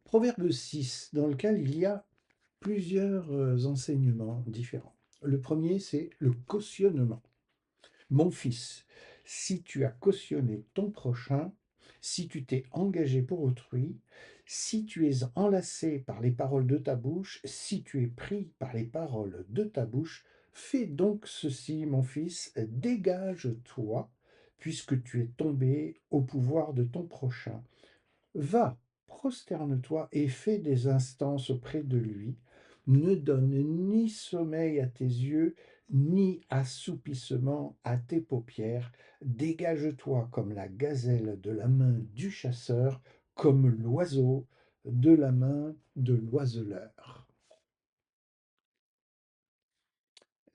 Proverbe 6, dans lequel il y a plusieurs enseignements différents. Le premier, c'est le cautionnement. Mon fils, si tu as cautionné ton prochain, si tu t'es engagé pour autrui, si tu es enlacé par les paroles de ta bouche, si tu es pris par les paroles de ta bouche, fais donc ceci, mon fils, dégage-toi, puisque tu es tombé au pouvoir de ton prochain. Va, prosterne-toi et fais des instances auprès de lui. Ne donne ni sommeil à tes yeux, ni assoupissement à tes paupières. Dégage-toi comme la gazelle de la main du chasseur, comme l'oiseau de la main de l'oiseleur.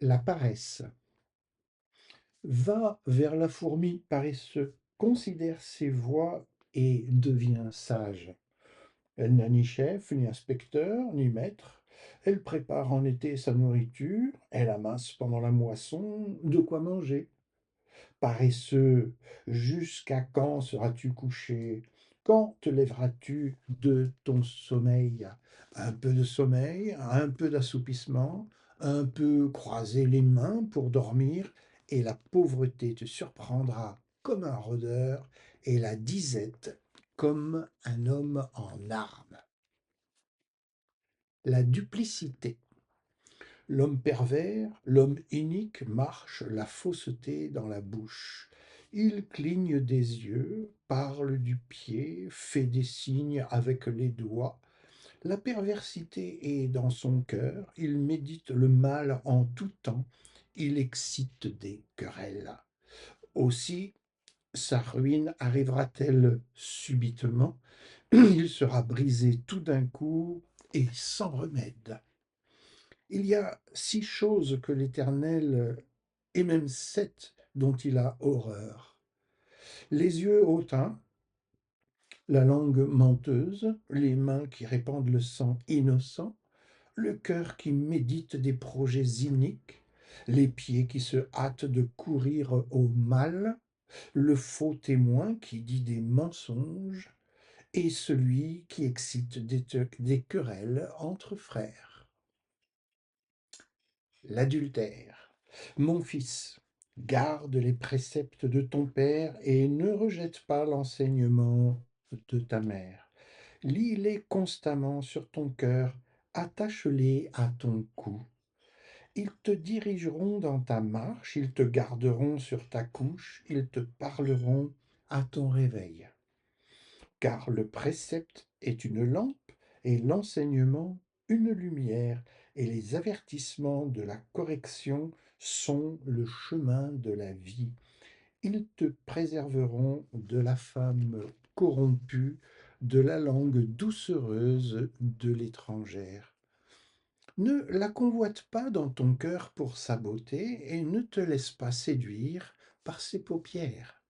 La paresse. Va vers la fourmi paresseux, considère ses voies et deviens sage. Elle n'a ni chef, ni inspecteur, ni maître. Elle prépare en été sa nourriture, elle amasse pendant la moisson de quoi manger. Paresseux, jusqu'à quand seras-tu couché? Quand te lèveras-tu de ton sommeil? Un peu de sommeil, un peu d'assoupissement, un peu croiser les mains pour dormir, et la pauvreté te surprendra comme un rôdeur, et la disette comme un homme en armes. La duplicité. L'homme pervers, l'homme inique marche la fausseté dans la bouche. Il cligne des yeux, parle du pied, fait des signes avec les doigts. La perversité est dans son cœur, il médite le mal en tout temps, il excite des querelles. Aussi, sa ruine arrivera-t-elle subitement? Il sera brisé tout d'un coup et sans remède. Il y a 6 choses que l'Éternel, et même 7 dont il a horreur. Les yeux hautains, la langue menteuse, les mains qui répandent le sang innocent, le cœur qui médite des projets iniques, les pieds qui se hâtent de courir au mal, le faux témoin qui dit des mensonges, et celui qui excite des querelles entre frères. L'adultère. Mon fils, garde les préceptes de ton père et ne rejette pas l'enseignement de ta mère. Lis-les constamment sur ton cœur, attache-les à ton cou. Ils te dirigeront dans ta marche, ils te garderont sur ta couche, ils te parleront à ton réveil. Car le précepte est une lampe et l'enseignement une lumière, et les avertissements de la correction sont le chemin de la vie. Ils te préserveront de la femme corrompue, de la langue doucereuse de l'étrangère. Ne la convoite pas dans ton cœur pour sa beauté, et ne te laisse pas séduire par ses paupières.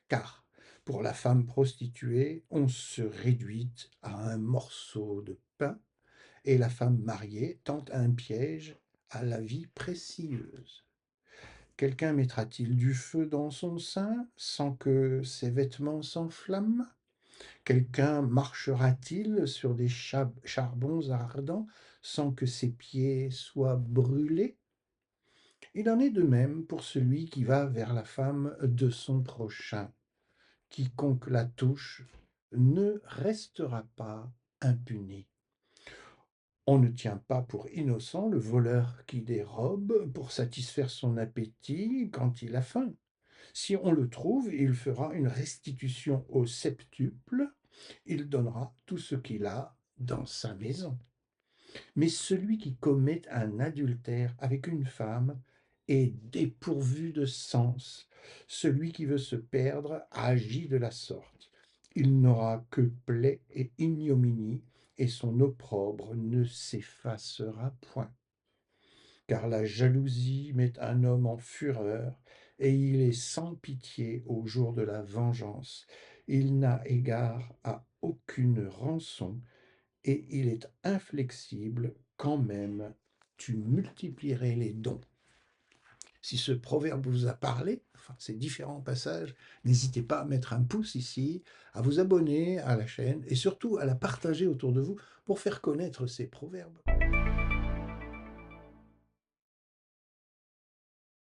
Car pour la femme prostituée, on se réduit à un morceau de pain, et la femme mariée tente un piège à la vie précieuse. Quelqu'un mettra-t-il du feu dans son sein sans que ses vêtements s'enflamment? Quelqu'un marchera-t-il sur des charbons ardents sans que ses pieds soient brûlés? Il en est de même pour celui qui va vers la femme de son prochain. Quiconque la touche ne restera pas impuni. On ne tient pas pour innocent le voleur qui dérobe pour satisfaire son appétit quand il a faim. Si on le trouve, il fera une restitution au septuple, il donnera tout ce qu'il a dans sa maison. Mais celui qui commet un adultère avec une femme est dépourvu de sens. Celui qui veut se perdre agit de la sorte. Il n'aura que plaie et ignominie, et son opprobre ne s'effacera point. Car la jalousie met un homme en fureur, et il est sans pitié au jour de la vengeance. Il n'a égard à aucune rançon, et il est inflexible quand même tu multiplierais les dons. Si ce proverbe vous a parlé, enfin ces différents passages, n'hésitez pas à mettre un pouce ici, à vous abonner à la chaîne et surtout à la partager autour de vous pour faire connaître ces proverbes.